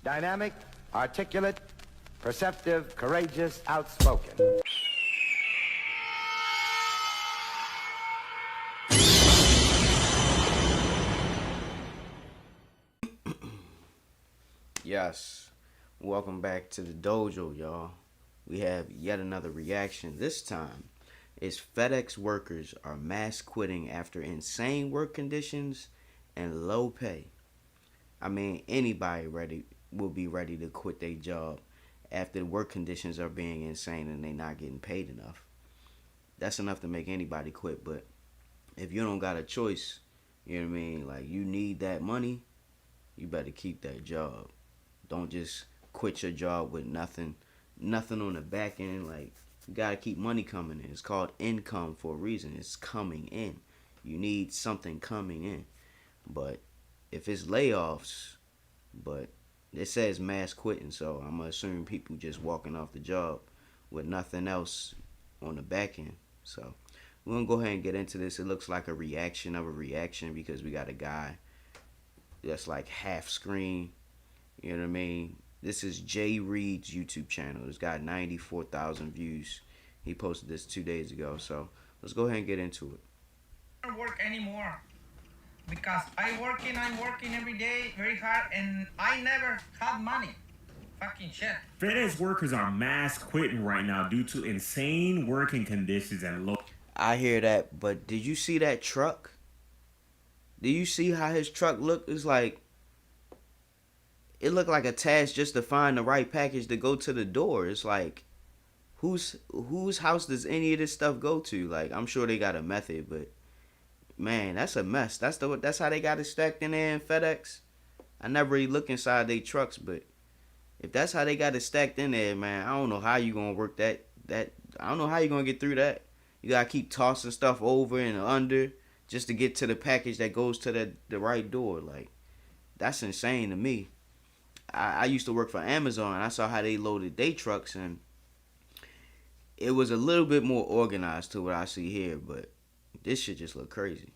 Dynamic, articulate, perceptive, courageous, outspoken. Yes, welcome back to the dojo, y'all. We have yet another reaction. This time, is FedEx workers are mass quitting after insane work conditions and low pay. I mean, anybody will be ready to quit their job after the work conditions are being insane and they not getting paid enough. That's enough to make anybody quit. But if you don't got a choice, you know what I mean? Like, you need that money, you better keep that job. Don't just quit your job with nothing on the back end. Like, you gotta keep money coming in. It's called income for a reason. It's coming in. You need something coming in. But if it's layoffs, but it says mass quitting, so I'm gonna assume people just walking off the job with nothing else on the back end. So we're gonna go ahead and get into this. It looks like a reaction of a reaction because we got a guy that's like half screen. You know what I mean? This is Jay Reed's YouTube channel. It's got 94,000 views. He posted this 2 days ago. So let's go ahead and get into it. I don't work anymore because I'm working every day very hard and I never had money. Fucking shit. FedEx workers are mass quitting right now due to insane working conditions and low. I hear that, but did you see that truck? Do you see how his truck looked? It's like, it looked like a task just to find the right package to go to the door. It's like, whose house does any of this stuff go to? Like, I'm sure they got a method, but man, that's a mess. That's how they got it stacked in there in FedEx. I never really look inside their trucks, but if that's how they got it stacked in there, man, I don't know how you gonna work that. I don't know how you gonna get through that. You gotta keep tossing stuff over and under just to get to the package that goes to the right door. Like, that's insane to me. I used to work for Amazon. I saw how they loaded their trucks, and it was a little bit more organized to what I see here, but this shit just look crazy.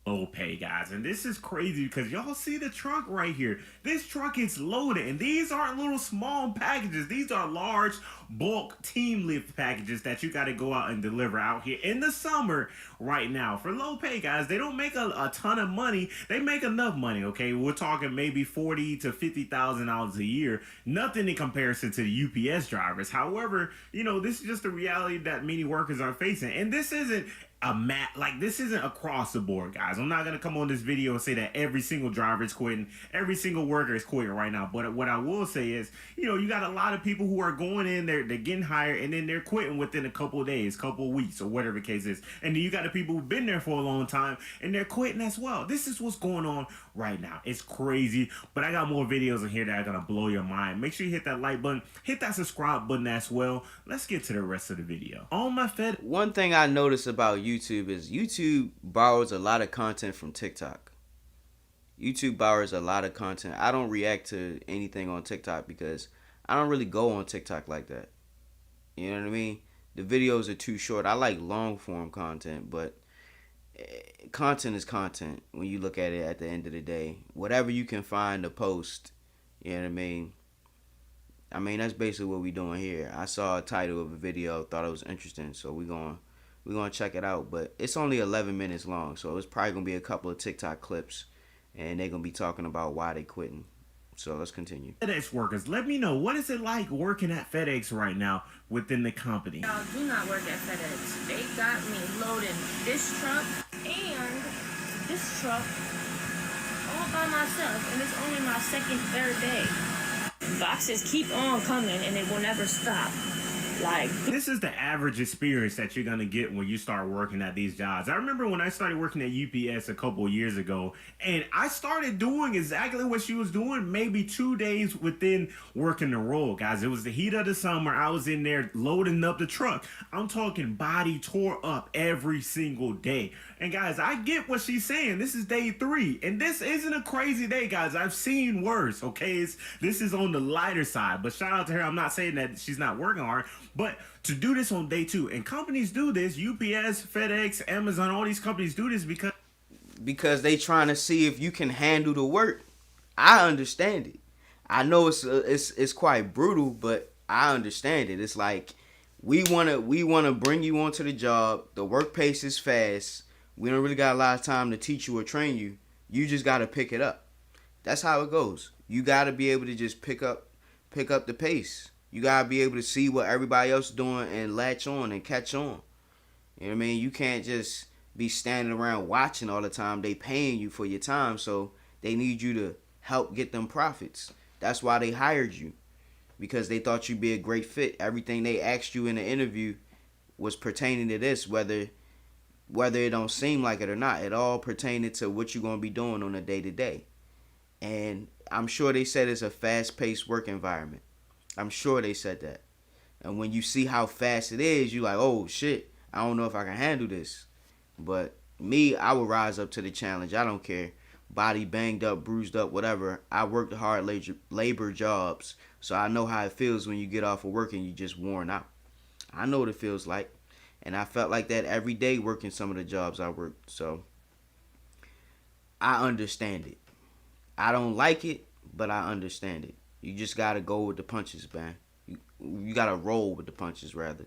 Low pay, guys, and this is crazy because y'all see the truck right here. This truck is loaded, and these aren't little small packages. These are large bulk team lift packages that you got to go out and deliver out here in the summer right now. For low pay, guys, they don't make a ton of money. They make enough money, okay? We're talking maybe $40,000 to $50,000 a year. Nothing in comparison to the UPS drivers. However, you know, this is just the reality that many workers are facing, and this isn't this isn't across the board, guys. I'm not gonna come on this video and say that every single driver is quitting, every single worker is quitting right now. But what I will say is, you know, you got a lot of people who are going in there, they're getting hired, and then they're quitting within a couple of days, couple of weeks, or whatever the case is. And then you got the people who've been there for a long time, and they're quitting as well. This is what's going on right now. It's crazy, but I got more videos in here that are gonna blow your mind. Make sure you hit that like button, hit that subscribe button as well. Let's get to the rest of the video. One thing I noticed about YouTube is YouTube borrows a lot of content from TikTok. YouTube borrows a lot of content. I don't react to anything on TikTok because I don't really go on TikTok like that. You know what I mean? The videos are too short. I like long form content, but content is content when you look at it at the end of the day. Whatever you can find to post, you know what I mean? I mean, that's basically what we're doing here. I saw a title of a video, thought it was interesting, so we're gonna check it out. But it's only 11 minutes long, so it's probably gonna be a couple of TikTok clips, and they're gonna be talking about why they quitting. So let's continue. FedEx workers, let me know, what is it like working at FedEx right now within the company? Y'all do not work at FedEx. They got me loading this truck and this truck all by myself, and it's only my third day. Boxes keep on coming and it will never stop. Like, this is the average experience that you're gonna get when you start working at these jobs. I remember when I started working at UPS a couple of years ago, and I started doing exactly what she was doing maybe 2 days within working the role, guys. It was the heat of the summer. I was in there loading up the truck. I'm talking body tore up every single day. And guys, I get what she's saying. This is day 3, and this isn't a crazy day, guys. I've seen worse, okay? This is on the lighter side, but shout out to her. I'm not saying that she's not working hard, but to do this on day 2, and companies do this, UPS, FedEx, Amazon, all these companies do this because they trying to see if you can handle the work. I understand it. I know it's quite brutal, but I understand it. It's like we wanna bring you onto the job. The work pace is fast. We don't really got a lot of time to teach you or train you. You just gotta pick it up. That's how it goes. You gotta be able to just pick up the pace. You gotta be able to see what everybody else is doing and latch on and catch on. You know what I mean? You can't just be standing around watching all the time. They paying you for your time, so they need you to help get them profits. That's why they hired you, because they thought you'd be a great fit. Everything they asked you in the interview was pertaining to this, whether it don't seem like it or not. It all pertained to what you're going to be doing on a day-to-day. And I'm sure they said it's a fast-paced work environment. I'm sure they said that. And when you see how fast it is, you're like, oh, shit, I don't know if I can handle this. But me, I will rise up to the challenge. I don't care. Body banged up, bruised up, whatever. I worked hard labor jobs, so I know how it feels when you get off of work and you just worn out. I know what it feels like, and I felt like that every day working some of the jobs I worked. So I understand it. I don't like it, but I understand it. You just gotta go with the punches, man. You gotta roll with the punches, rather.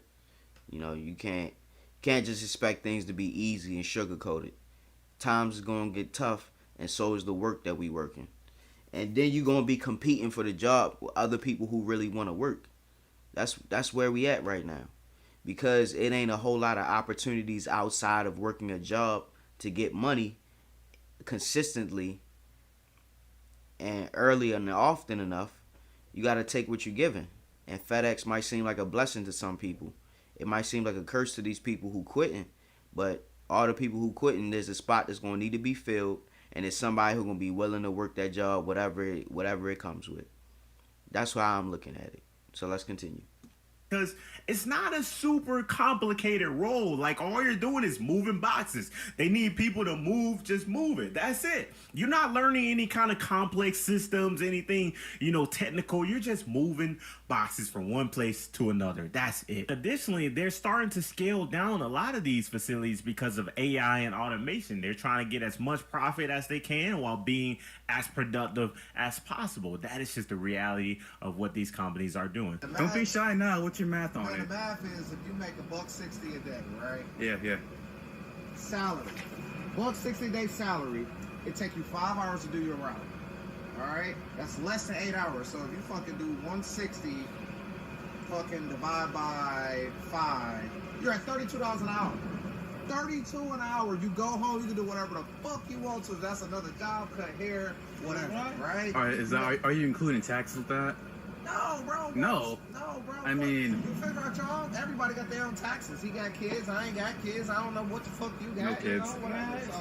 You know, you can't just expect things to be easy and sugar coated. Times is gonna get tough, and so is the work that we working. And then you're gonna be competing for the job with other people who really want to work. That's where we at right now, because it ain't a whole lot of opportunities outside of working a job to get money consistently and early and often enough. You got to take what you're given. And FedEx might seem like a blessing to some people. It might seem like a curse to these people who quitting, but all the people who quitting, there's a spot that's going to need to be filled, and it's somebody who's going to be willing to work that job, whatever it comes with. That's how I'm looking at it. So let's continue. Because it's not a super complicated role. Like, all you're doing is moving boxes. They need people to move, just move it. That's it. You're not learning any kind of complex systems, anything, technical. You're just moving boxes from one place to another. That's it. Additionally, they're starting to scale down a lot of these facilities because of AI and automation. They're trying to get as much profit as they can while being as productive as possible. That is just the reality of what these companies are doing. Don't be shy now. What's your math on Man, it? the math is if you make $1.60 a day, right? Yeah. Salary. $1.60 a day salary, it take you 5 hours to do your route. Alright? That's less than 8 hours. So if you fucking do 160 fucking divide by 5, you're at $32 an hour. $32 an hour. You go home, you can do whatever the fuck you want to. That's another job, cut hair, whatever, right? All right, are you including taxes with that? No, bro. No, bro. I mean, you figure out your own. Everybody got their own taxes. He got kids. I ain't got kids. I don't know what the fuck you got. No kids. Whatever. So,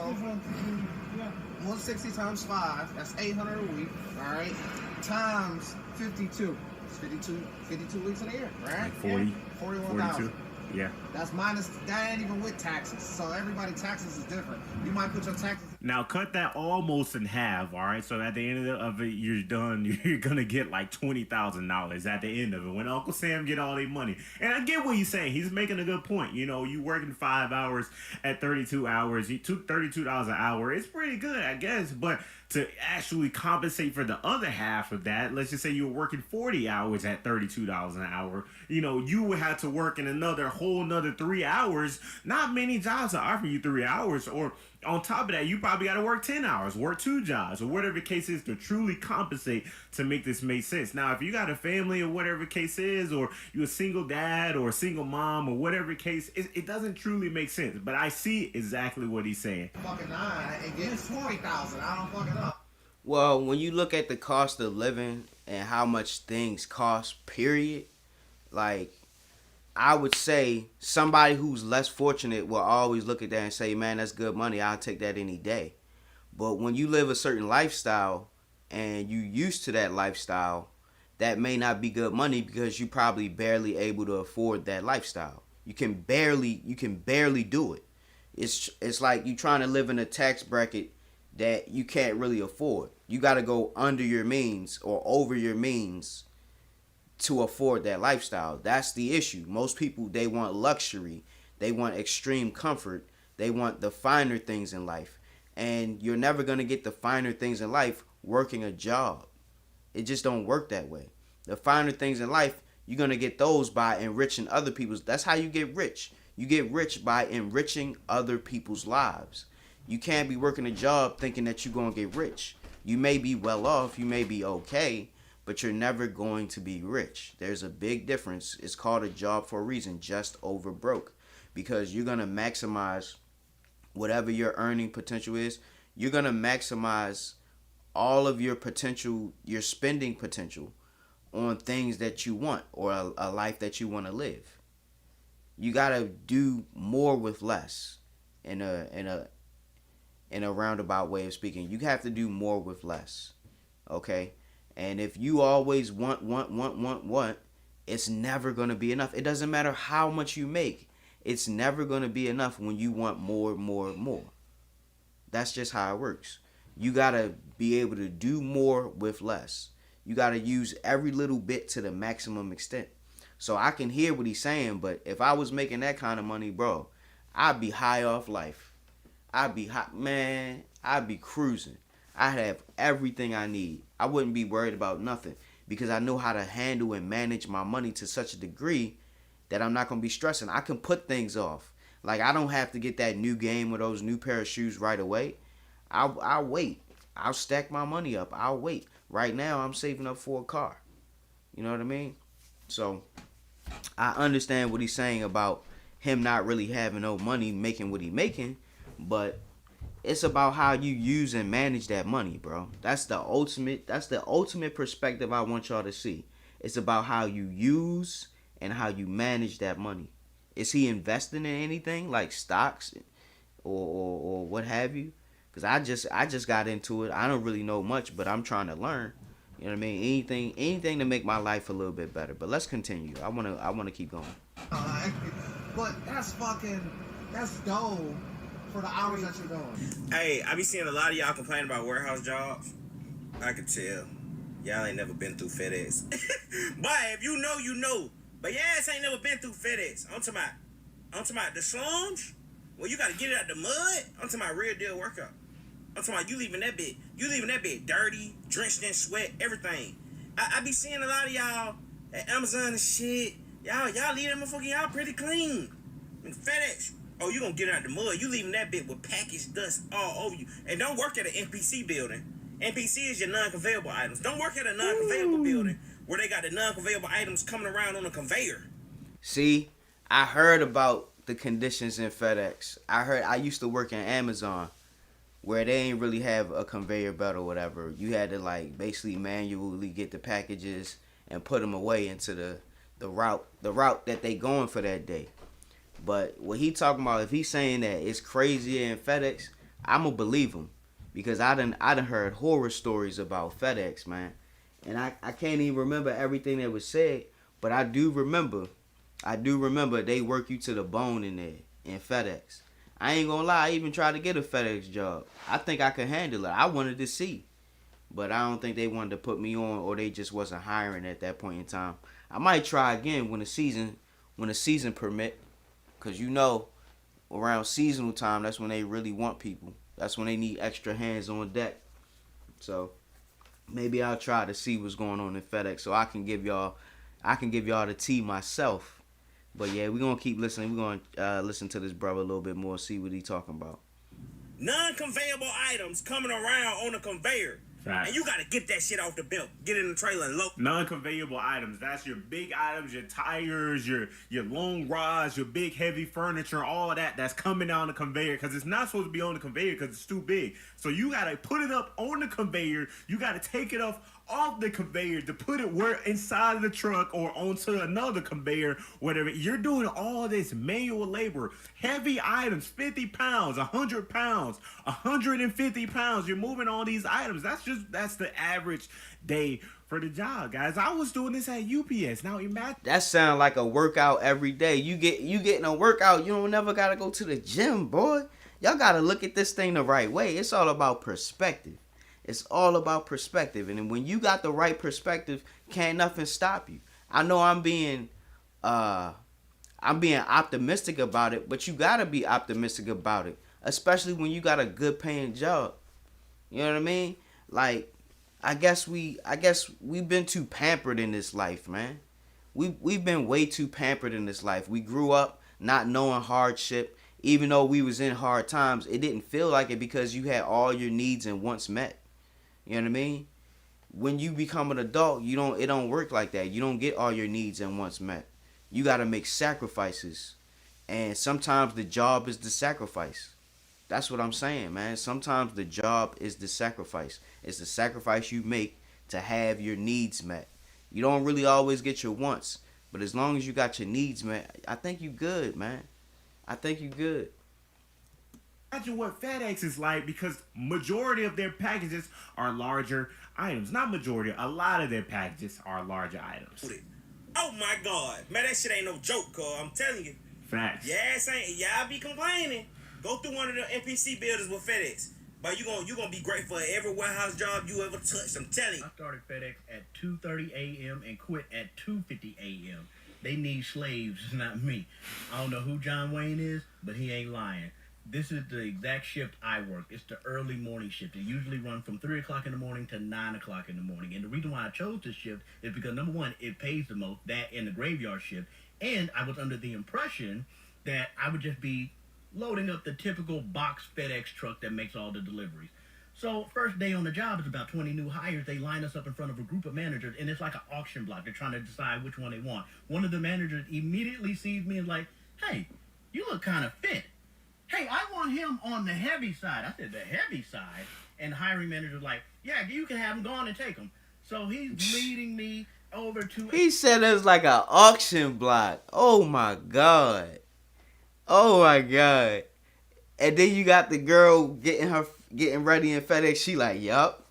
160 times 5. That's 800 a week. All right. Times 52. It's 52 weeks in a year, right? Like 40, 41,000. 42. Yeah. That's minus. That ain't even with taxes. So everybody taxes is different. You might put your taxes. Now cut that almost in half, all right? So at the end of it, you're done. You're going to get like $20,000 at the end of it when Uncle Sam get all their money. And I get what he's saying. He's making a good point. You working 5 hours at 32 hours, you took $32 an hour. It's pretty good, I guess. But to actually compensate for the other half of that, let's just say you were working 40 hours at $32 an hour, you would have to work in whole another 3 hours. Not many jobs are offering you 3 hours, or on top of that, you probably got to work 10 hours, work 2 jobs, or whatever the case is to truly compensate to make this make sense. Now, if you got a family or whatever the case is, or you're a single dad or a single mom or whatever the case, it doesn't truly make sense. But I see exactly what he's saying. Fucking 9 and get 40,000. I don't fucking know. Well, when you look at the cost of living and how much things cost, period, like, I would say somebody who's less fortunate will always look at that and say, man, that's good money. I'll take that any day. But when you live a certain lifestyle and you used to that lifestyle, that may not be good money because you probably barely able to afford that lifestyle. You can barely do it. It's like you trying to live in a tax bracket that you can't really afford. You got to go under your means or over your means to afford that lifestyle. That's the issue. Most people, they want luxury. They want extreme comfort. They want the finer things in life. And you're never going to get the finer things in life working a job. It just don't work that way. The finer things in life, you're going to get those by enriching other people's. That's how you get rich. You get rich by enriching other people's lives. You can't be working a job thinking that you're going to get rich. You may be well off, you may be okay, but you're never going to be rich. There's a big difference. It's called a job for a reason, just over broke. Because you're going to maximize whatever your earning potential is. You're going to maximize all of your potential, your spending potential on things that you want or a life that you want to live. You got to do more with less in a roundabout way of speaking. You have to do more with less. Okay? And if you always want, it's never going to be enough. It doesn't matter how much you make. It's never going to be enough when you want more. That's just how it works. You got to be able to do more with less. You got to use every little bit to the maximum extent. So I can hear what he's saying, but if I was making that kind of money, bro, I'd be high off life. I'd be hot, man. I'd be cruising. I'd have everything I need. I wouldn't be worried about nothing because I know how to handle and manage my money to such a degree that I'm not going to be stressing. I can put things off. Like, I don't have to get that new game or those new pair of shoes right away. I'll wait. I'll stack my money up. I'll wait. Right now, I'm saving up for a car. You know what I mean? So, I understand what he's saying about him not really having no money making what he making, but it's about how you use and manage that money, bro. That's the ultimate perspective I want y'all to see. It's about how you use and how you manage that money. Is he investing in anything like stocks or what have you? Because I just got into it. I don't really know much, but I'm trying to learn. You know what I mean? Anything to make my life a little bit better. But let's continue. I wanna keep going. But that's dope for the hours that you're doing. Hey, I be seeing a lot of y'all complain about warehouse jobs. I can tell. Y'all ain't never been through FedEx. But if you know, you know. But your ass ain't never been through FedEx. I'm talking about the slums. Well, you gotta get it out the mud. I'm talking about real deal workout. I'm talking about you leaving that bit dirty, drenched in sweat, everything. I be seeing a lot of y'all at Amazon and shit. Y'all leave that motherfucker, y'all pretty clean. And FedEx, oh, you gonna get it out the mud. You leaving that bit with packaged dust all over you. And don't work at an NPC building. NPC is your non-conveyable items. Don't work at a non-conveyable building where they got the non-conveyable items coming around on a conveyor. See, I heard about the conditions in FedEx. I used to work in Amazon where they ain't really have a conveyor belt or whatever. You had to like basically manually get the packages and put them away into the route that they going for that day. But what he talking about, if he's saying that it's crazier in FedEx, I'ma believe him. Because I done heard horror stories about FedEx, man. And I can't even remember everything that was said, but I do remember they work you to the bone in there, in FedEx. I ain't gonna lie, I even tried to get a FedEx job. I think I could handle it. I wanted to see. But I don't think they wanted to put me on, or they just wasn't hiring at that point in time. I might try again when the season permit. Because you know, around seasonal time, that's when they really want people. That's when they need extra hands on deck. So maybe I'll try to see what's going on in FedEx so I can give y'all the tea myself. But yeah, we're gonna keep listening. We're gonna listen to this brother a little bit more, see what he talking about. Non-conveyable items coming around on a conveyor. Facts. And you gotta get that shit off the belt. Get in the trailer and load. Non-conveyable items. That's your big items, your tires, your long rods, your big heavy furniture, all of that. That's coming down the conveyor because it's not supposed to be on the conveyor because it's too big. So you gotta put it up on the conveyor. You gotta take it off the conveyor to put it where inside of the truck or onto another conveyor, whatever. You're doing all this manual labor, heavy items, 50 pounds, 100 pounds, 150 pounds. You're moving all these items. That's the average day for the job, guys. I was doing this at UPS. Now imagine. That sound like a workout every day. You getting a workout. You don't never gotta go to the gym, boy. Y'all gotta look at this thing the right way. It's all about perspective. It's all about perspective. And when you got the right perspective, can't nothing stop you. I know I'm being optimistic about it, but you gotta be optimistic about it. Especially when you got a good paying job. You know what I mean? Like, I guess we've been too pampered in this life, man. We've been way too pampered in this life. We grew up not knowing hardship. Even though we was in hard times, it didn't feel like it because you had all your needs and wants met. You know what I mean? When you become an adult, it don't work like that. You don't get all your needs and wants met. You got to make sacrifices. And sometimes the job is the sacrifice. That's what I'm saying, man. Sometimes the job is the sacrifice. It's the sacrifice you make to have your needs met. You don't really always get your wants, but as long as you got your needs met, I think you good, man. I think you good. Imagine what FedEx is like because majority of their packages are larger items. Not majority, a lot of their packages are larger items. Oh my God, man, that shit ain't no joke, cuz I'm telling you. Facts. Yes, ain't y'all be complaining. Go through one of the NPC buildings with FedEx. But you gonna be grateful for every warehouse job you ever touched. I'm telling you. I started FedEx at 2:30 a.m. and quit at 2:50 a.m. They need slaves, not me. I don't know who John Wayne is, but he ain't lying. This is the exact shift I work. It's the early morning shift. It usually runs from 3 o'clock in the morning to 9 o'clock in the morning. And the reason why I chose this shift is because, number one, it pays the most, that and the graveyard shift. And I was under the impression that I would just be loading up the typical box FedEx truck that makes all the deliveries. So first day on the job is about 20 new hires. They line us up in front of a group of managers, and it's like an auction block. They're trying to decide which one they want. One of the managers immediately sees me and like, hey, you look kind of fit. Hey, I want him on the heavy side. I said, the heavy side? And the hiring manager's like, yeah, you can have him. Go on and take him. So he's leading me over to... He said it was like an auction block. Oh, my God. Oh, my God. And then you got the girl getting ready in FedEx. She like, yup.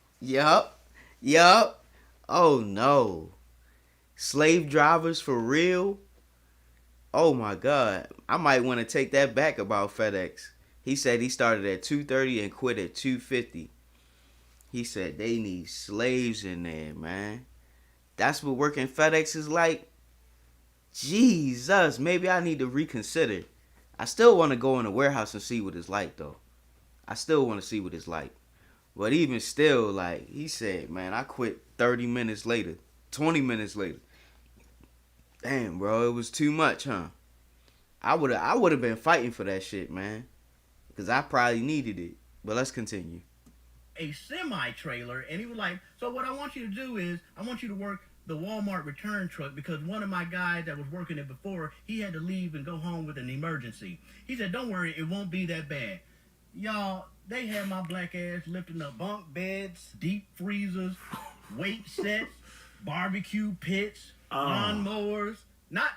Oh, no. Slave drivers for real? Oh, my God. I might want to take that back about FedEx. He said he started at 2:30 and quit at 2:50. He said they need slaves in there, man. That's what working FedEx is like? Jesus, maybe I need to reconsider. I still want to go in the warehouse and see what it's like, though. I still want to see what it's like. But even still, like, he said, man, I quit 30 minutes later, 20 minutes later. Damn, bro, it was too much, huh? I would have been fighting for that shit, man. Because I probably needed it. But let's continue. A semi-trailer, and he was like, so what I want you to do is, I want you to work the Walmart return truck because one of my guys that was working it before, he had to leave and go home with an emergency. He said, don't worry, it won't be that bad. Y'all, they had my black ass lifting up bunk beds, deep freezers, weight sets, barbecue pits, lawnmowers, not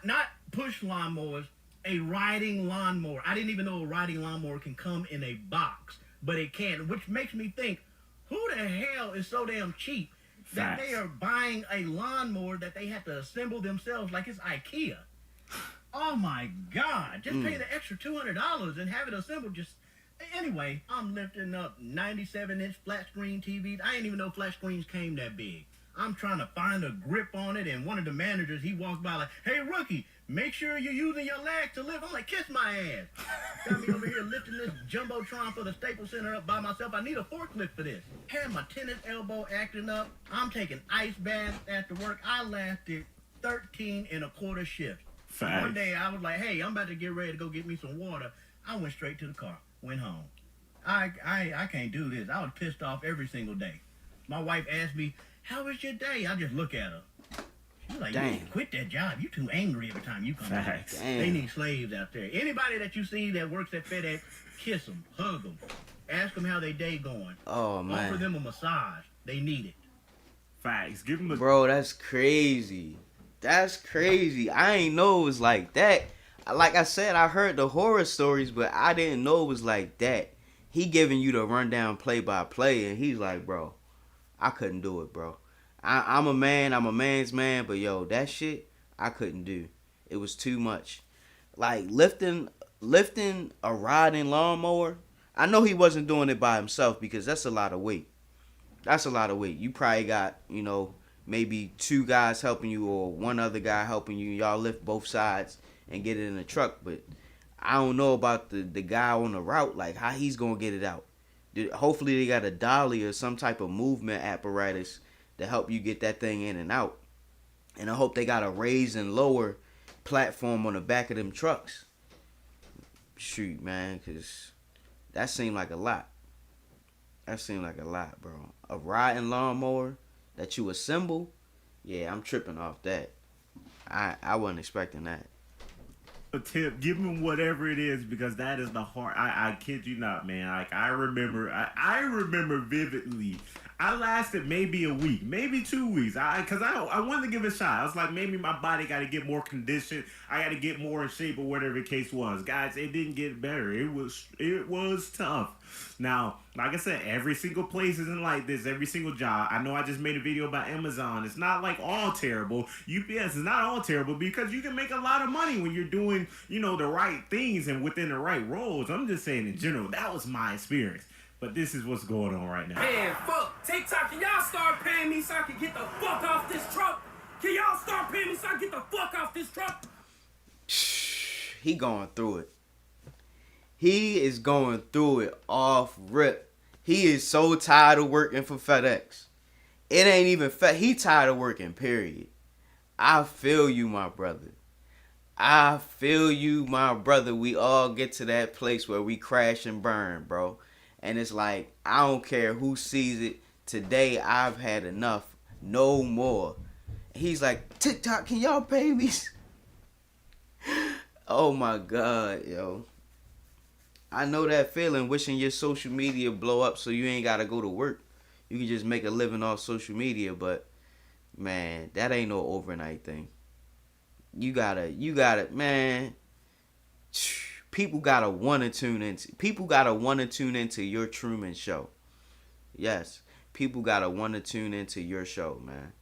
push lawnmowers, a riding lawnmower. I didn't even know a riding lawnmower can come in a box, but it can, which makes me think, who the hell is so damn cheap that they are buying a lawnmower that they have to assemble themselves like it's IKEA? Oh my God, just pay the extra $200 and have it assembled. Just anyway, I'm lifting up 97-inch flat screen TVs. I didn't even know flat screens came that big. I'm trying to find a grip on it, and one of the managers, he walks by like, hey, rookie, make sure you're using your legs to lift. I'm like, kiss my ass. Got me over here lifting this Jumbotron for the Staples Center up by myself. I need a forklift for this. Had my tennis elbow acting up. I'm taking ice baths after work. I lasted 13 and a quarter shifts. Facts. One day I was like, hey, I'm about to get ready to go get me some water. I went straight to the car, went home. I can't do this. I was pissed off every single day. My wife asked me, how was your day? I just look at her. She's like, you need to quit that job. You too angry every time you come back. They need slaves out there. Anybody that you see that works at FedEx, kiss them, hug them, ask them how their day going. Oh, man. Offer them a massage. They need it. Facts. Give them a... Bro, that's crazy. That's crazy. I ain't know it was like that. Like I said, I heard the horror stories, but I didn't know it was like that. He giving you the rundown play-by-play, and he's like, bro, I couldn't do it, bro. I'm a man. I'm a man's man. But, yo, that shit, I couldn't do. It was too much. Like, lifting a riding lawnmower, I know he wasn't doing it by himself because that's a lot of weight. That's a lot of weight. You probably got, maybe 2 guys helping you or 1 other guy helping you. Y'all lift both sides and get it in the truck. But I don't know about the guy on the route, like how he's going to get it out. Hopefully they got a dolly or some type of movement apparatus to help you get that thing in and out. And I hope they got a raise and lower platform on the back of them trucks. Shoot, man, because that seemed like a lot. That seemed like a lot, bro. A riding lawnmower that you assemble, yeah, I'm tripping off that. I wasn't expecting that. A tip, give him whatever it is, because that is the hard. I kid you not, man. Like I remember vividly. I lasted maybe a week, maybe 2 weeks. Cause I wanted to give it a shot. I was like, maybe my body got to get more conditioned. I got to get more in shape, or whatever the case was. Guys, it didn't get better. It was tough. Now, like I said, every single place isn't like this. Every single job. I know I just made a video about Amazon. It's not like all terrible. UPS is not all terrible, because you can make a lot of money when you're doing, the right things and within the right roles. I'm just saying in general, that was my experience. But this is what's going on right now. Man, fuck. TikTok, can y'all start paying me so I can get the fuck off this truck? Can y'all start paying me so I can get the fuck off this truck? He going through it. He is going through it off rip. He is so tired of working for FedEx. It ain't even he tired of working, period. I feel you, my brother. I feel you, my brother. We all get to that place where we crash and burn, bro. And it's like, I don't care who sees it. Today, I've had enough. No more. He's like, TikTok, can y'all pay me? Oh, my God, yo. I know that feeling, wishing your social media blow up so you ain't got to go to work. You can just make a living off social media. But, man, that ain't no overnight thing. You gotta, man. People gotta want to tune into your Truman Show. Yes, people gotta want to tune into your show, man.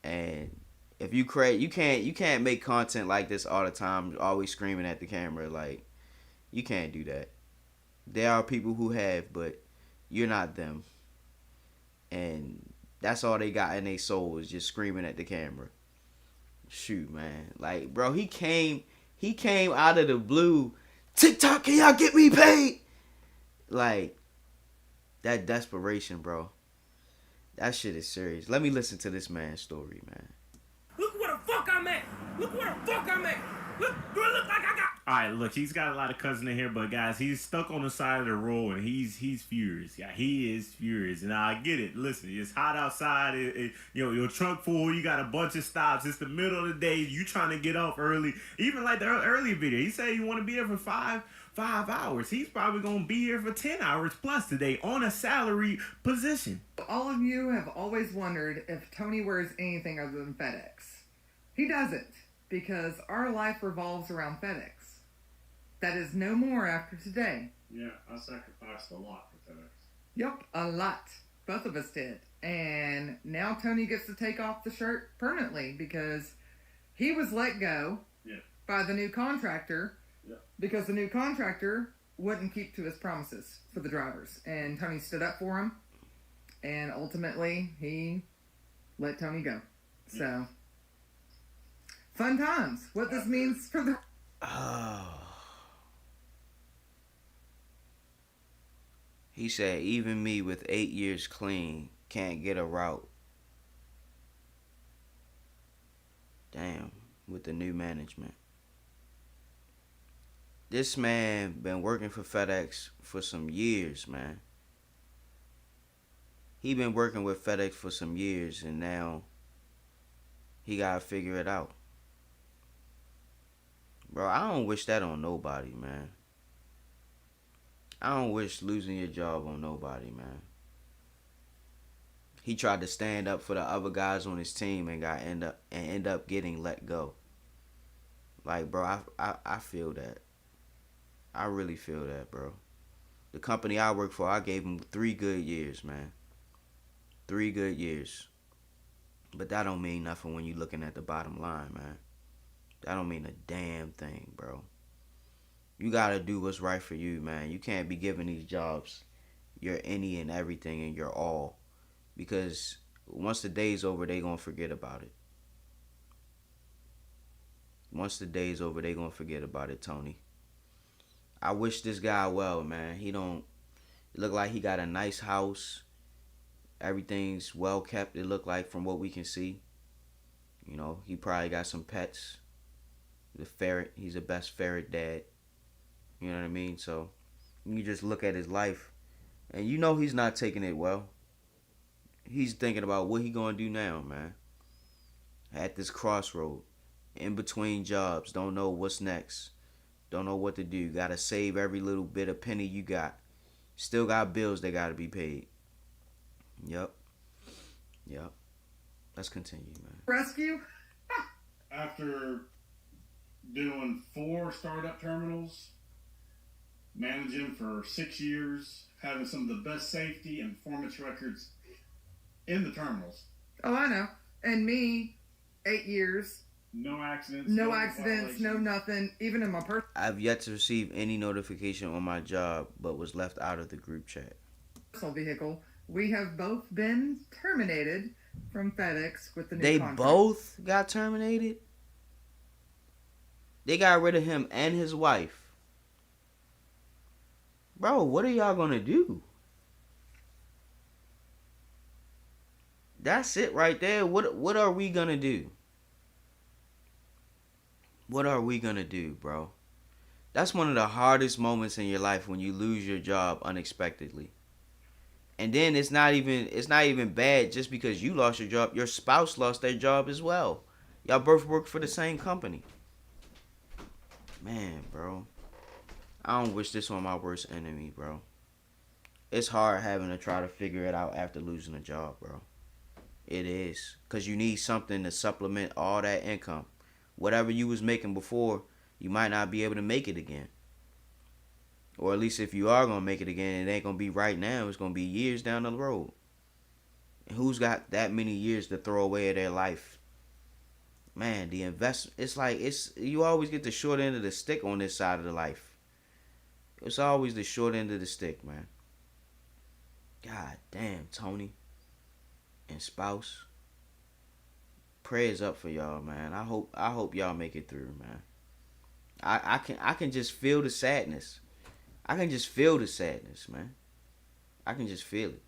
And if you can't make content like this all the time, always screaming at the camera. Like, you can't do that. There are people who have, but you're not them. And that's all they got in their soul, is just screaming at the camera. Shoot, man. Like, bro, he came out of the blue. TikTok, can y'all get me paid? Like, that desperation, bro. That shit is serious. Let me listen to this man's story, man. Look where the fuck I'm at. Look where the fuck I'm at. Look, do it look like I got... Alright, look, he's got a lot of cousin in here, but guys, he's stuck on the side of the road, and he's furious. Yeah, he is furious. And I get it. Listen, it's hot outside. Your trunk full. You got a bunch of stops. It's the middle of the day. You trying to get off early. Even like the earlier video, he said you want to be there for five hours. He's probably gonna be here for 10 hours plus today on a salary position. All of you have always wondered if Tony wears anything other than FedEx. He doesn't, because our life revolves around FedEx. That is no more after today. Yeah, I sacrificed a lot for FedEx. Yep, a lot. Both of us did. And now Tony gets to take off the shirt permanently, because he was let go by the new contractor, because the new contractor wouldn't keep to his promises for the drivers. And Tony stood up for him, and ultimately he let Tony go. So, fun times. What this means for the... Oh. He said, even me with 8 years clean can't get a route. Damn, with the new management. This man been working for FedEx for some years, man. He been working with FedEx for some years, and now he gotta figure it out. Bro, I don't wish that on nobody, man. I don't wish losing your job on nobody, man. He tried to stand up for the other guys on his team and end up getting let go. Like, bro, I feel that. I really feel that, bro. The company I work for, I gave them 3 good years, man. 3 good years. But that don't mean nothing when you looking at the bottom line, man. That don't mean a damn thing, bro. You gotta do what's right for you, man. You can't be giving these jobs your any and everything and your all. Because once the day's over, they gonna forget about it. Once the day's over, they gonna forget about it, Tony. I wish this guy well, man. He don't It looked like he got a nice house. Everything's well kept, it looked like, from what we can see. You know, he probably got some pets. The ferret, he's the best ferret dad. You know what I mean? So you just look at his life and you know he's not taking it well. He's thinking about what he gonna do now, man. At this crossroad, in between jobs, don't know what's next. Don't know what to do. Gotta save every little bit of penny you got. Still got bills that gotta be paid. Yep. Let's continue, man. Rescue? After doing 4 startup terminals, managing for 6 years, having some of the best safety and performance records in the terminals. Oh, I know. And me, 8 years. No accidents. No accidents, no nothing. Even in my I've yet to receive any notification on my job, but was left out of the group chat. personal vehicle. We have both been terminated from FedEx with the new They contract. both got terminated? They got rid of him and his wife. Bro, what are y'all gonna do? That's it right there. What are we gonna do? What are we gonna do, bro? That's one of the hardest moments in your life, when you lose your job unexpectedly. And then it's not even bad just because you lost your job. Your spouse lost their job as well. Y'all both work for the same company. Man, bro. I don't wish this on my worst enemy, bro. It's hard having to try to figure it out after losing a job, bro. It is. Because you need something to supplement all that income. Whatever you was making before, you might not be able to make it again. Or at least if you are going to make it again, it ain't going to be right now. It's going to be years down the road. And who's got that many years to throw away of their life? Man, the investment, you always get the short end of the stick on this side of the life. It's always the short end of the stick, man. God damn, Tony and spouse. Prayers up for y'all, man. I hope y'all make it through, man. I can just feel the sadness. I can just feel the sadness, man. I can just feel it.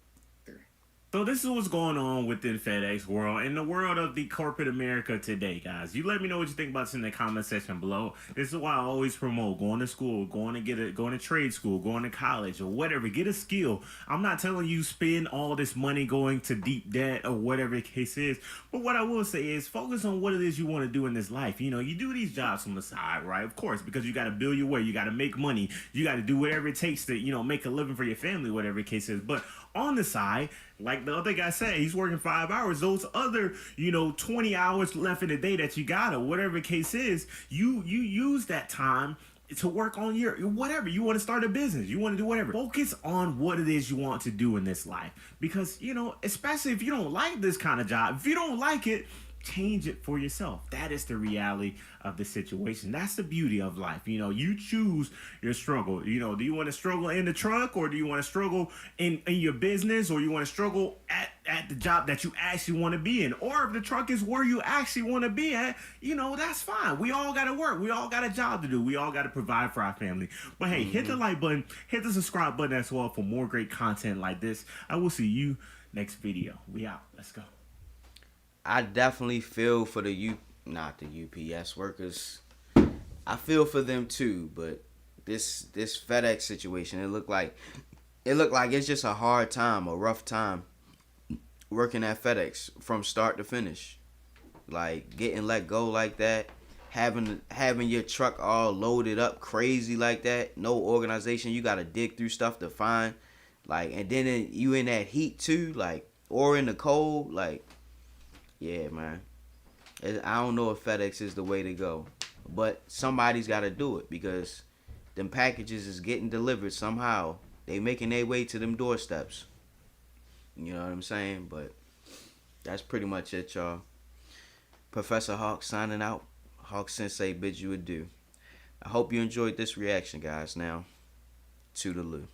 So this is what's going on within FedEx world, in the world of the corporate America today, guys. You let me know what you think about this in the comment section below. This is why I always promote going to school, going to trade school, going to college or whatever. Get a skill. I'm not telling you spend all this money going to deep debt or whatever the case is. But what I will say is focus on what it is you want to do in this life. You know, you do these jobs on the side, right? Of course, because you got to build your way. You got to make money. You got to do whatever it takes to, you know, make a living for your family, whatever the case is. But on the side, like the other guy said, he's working 5 hours. Those other, 20 hours left in the day that you got, or whatever the case is, you use that time to work on your whatever. You want to start a business, you want to do whatever. Focus on what it is you want to do in this life. Because, especially if you don't like this kind of job, if you don't like it, change it for yourself. That is the reality of the situation. That's the beauty of life. You choose your struggle. Do you want to struggle in the truck, or do you want to struggle in your business, or you want to struggle at the job that you actually want to be in? Or if the truck is where you actually want to be at, that's fine. We all got to work. We all got a job to do. We all got to provide for our family. But hey, hit the like button, hit the subscribe button as well for more great content like this. I will see you next video. We out. Let's go. I definitely feel for not the UPS workers. I feel for them too, but this FedEx situation, it looked like it's just a hard time, a rough time working at FedEx from start to finish. Like getting let go like that, having your truck all loaded up crazy like that, no organization, you got to dig through stuff to find, and then you in that heat too, or in the cold, yeah, man. I don't know if FedEx is the way to go. But somebody's got to do it, because them packages is getting delivered somehow. They making their way to them doorsteps. You know what I'm saying? But that's pretty much it, y'all. Professor Hawk signing out. Hawk Sensei bids you adieu. I hope you enjoyed this reaction, guys. Now, toodaloo.